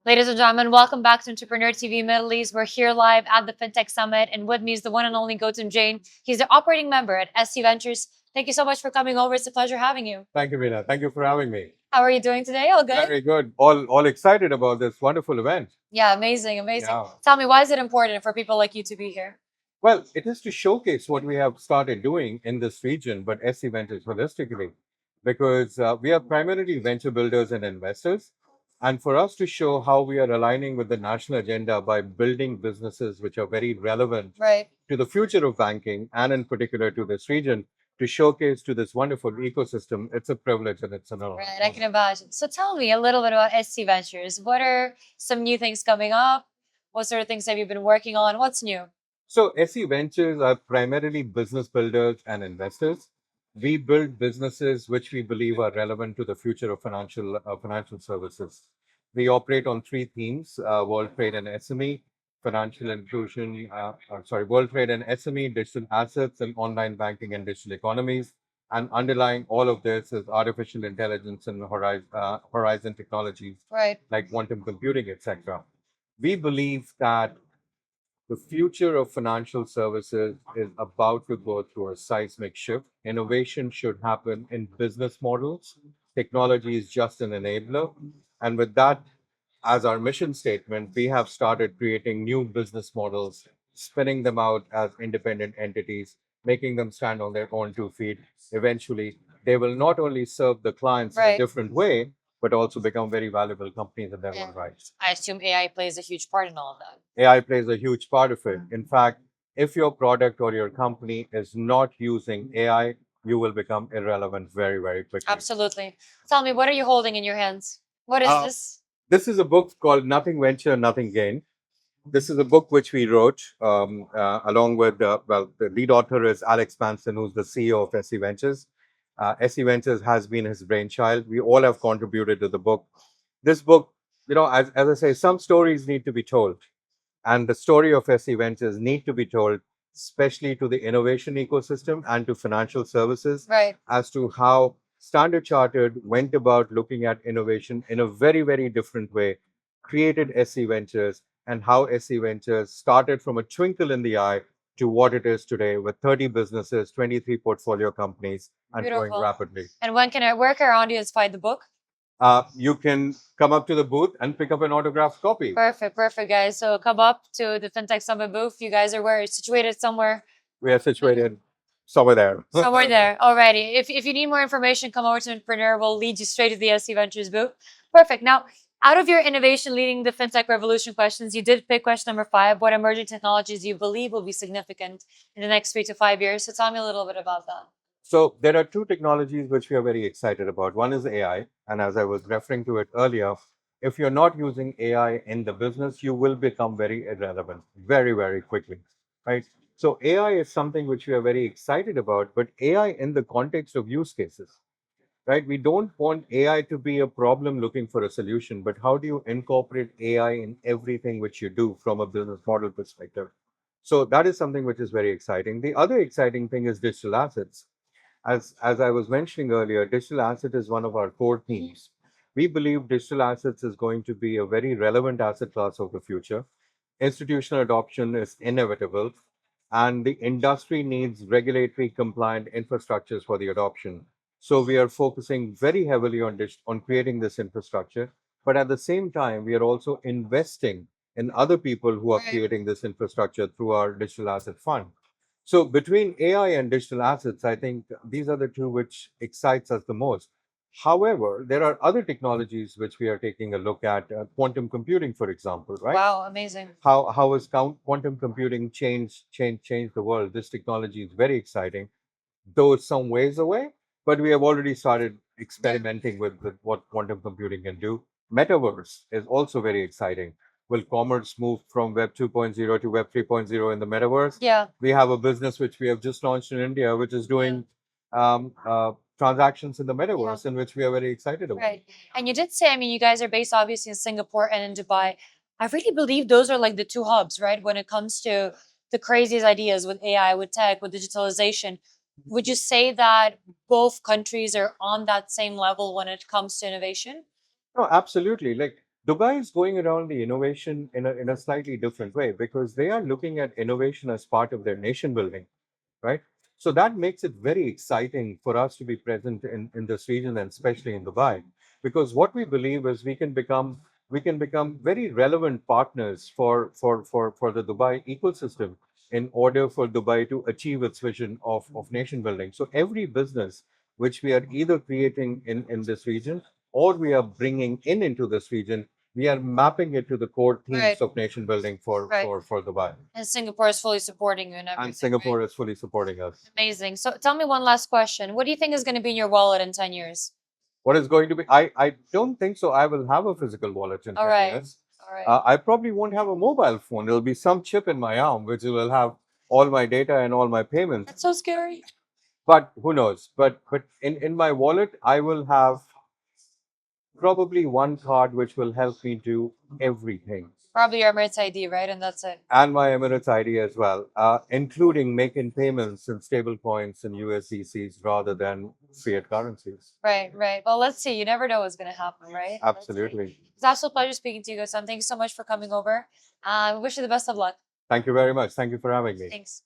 Ladies and gentlemen, welcome back to Entrepreneur TV Middle East. We're here live at the Fintech Summit, and with me is the one and only Gautam Jain. He's the operating member at SC Ventures. Thank you so much for coming over. It's a pleasure having you. Thank you, Veena. Thank you for having me. How are you doing today? All good? Very good. All excited about this wonderful event. Yeah, amazing, amazing. Yeah. Tell me, why is it important for people like you to be here? Well, it is to showcase what we have started doing in this region, but SC Ventures holistically, because we are primarily venture builders and investors. And for us to show how we are aligning with the national agenda by building businesses which are very relevant Right. to the future of banking and in particular to this region, to showcase to this wonderful ecosystem, it's a privilege and it's an honor. Right, I can imagine. So tell me a little bit about SC Ventures. What are some new things coming up? What sort of things have you been working on? What's new? So SE Ventures are primarily business builders and investors. We build businesses which we believe are relevant to the future of financial services. We operate on three themes: world trade and SME, financial inclusion, world trade and SME, digital assets, and online banking and digital economies. And underlying all of this is artificial intelligence and horizon technologies Right. like quantum computing, etc. We believe that the future of financial services is about to go through a seismic shift. Innovation should happen in business models. Technology is just an enabler. And with that as our mission statement, we have started creating new business models, spinning them out as independent entities, making them stand on their own 2 feet. Eventually, they will not only serve the clients in a Right. different way, but also become very valuable companies in their own And right. I assume AI plays a huge part in all of that. AI plays a huge part of it. In fact, if your product or your company is not using AI, you will become irrelevant very, very quickly. Absolutely. Tell me, what are you holding in your hands? What is this? This is a book called Nothing Venture, Nothing Gain. This is a book which we wrote along with, the lead author is Alex Manson, who's the CEO of SE Ventures. SE Ventures has been his brainchild. We all have contributed to the book. This book, as I say, some stories need to be told. And the story of SE Ventures need to be told, especially to the innovation ecosystem and to financial services, Right. as to how Standard Chartered went about looking at innovation in a very, very different way, created SE Ventures, and how SE Ventures started from a twinkle in the eye to what it is today with 30 businesses, 23 portfolio companies, and growing Beautiful. rapidly. And where can our audience find the book? You can come up to the booth and pick up an autographed copy. Perfect, perfect, guys. So come up to the FinTech Summit booth. You guys are where? Situated somewhere? We are situated somewhere there. Somewhere there. Alrighty. If you need more information, come over to Entrepreneur. We'll lead you straight to the SC Ventures booth. Perfect. Now, out of your innovation leading the FinTech revolution questions, you did pick question number 5. What emerging technologies do you believe will be significant in the next 3 to 5 years? So tell me a little bit about that. So there are two technologies which we are very excited about. One is AI, and as I was referring to it earlier, if you're not using AI in the business, you will become very irrelevant very, very quickly, right? So AI is something which we are very excited about, but AI in the context of use cases, right? We don't want AI to be a problem looking for a solution, but how do you incorporate AI in everything which you do from a business model perspective? So that is something which is very exciting. The other exciting thing is digital assets. As I was mentioning earlier, digital asset is one of our core themes. We believe digital assets is going to be a very relevant asset class of the future. Institutional adoption is inevitable, and the industry needs regulatory compliant infrastructures for the adoption. So we are focusing very heavily on creating this infrastructure, but at the same time, we are also investing in other people who are creating this infrastructure through our digital asset fund. So between AI and digital assets, I think these are the two which excites us the most. However, there are other technologies which we are taking a look at, quantum computing, for example, right? Wow, amazing. How has quantum computing changed the world? This technology is very exciting, though it's some ways away, but we have already started experimenting with what quantum computing can do. Metaverse is also very exciting. Will commerce move from Web 2.0 to Web 3.0 in the metaverse? Yeah. We have a business which we have just launched in India, which is doing transactions in the metaverse, in which we are very excited about. Right. And you did say, I mean, you guys are based obviously in Singapore and in Dubai. I really believe those are like the two hubs, right? When it comes to the craziest ideas with AI, with tech, with digitalization. Would you say that both countries are on that same level when it comes to innovation? No, absolutely. Like Dubai is going around the innovation in a slightly different way because they are looking at innovation as part of their nation building, right? So that makes it very exciting for us to be present in this region and especially in Dubai, because what we believe is we can become very relevant partners for the Dubai ecosystem in order for Dubai to achieve its vision of nation building. So every business which we are either creating in this region or we are bringing into this region, we are mapping it to the core themes Right. of nation building for Right. for Dubai. And Singapore is fully supporting you and everything. And Singapore right? is fully supporting us. Amazing. So tell me one last question. What do you think is going to be in your wallet in 10 years? What is going to be? I don't think so. I will have a physical wallet in All 10 right. years. All right. I probably won't have a mobile phone. There'll be some chip in my arm which will have all my data and all my payments. That's so scary. But who knows? But in my wallet, I will have probably one card which will help me do everything. Probably your Emirates ID, right? And that's it. And my Emirates ID as well, including making payments in stable coins and USDCs rather than fiat currencies. Right, right. Well, let's see. You never know what's going to happen, right? Let's see. Absolutely. It's an absolute pleasure speaking to you, Gautam. Thank you so much for coming over. We wish you the best of luck. Thank you very much. Thank you for having me. Thanks.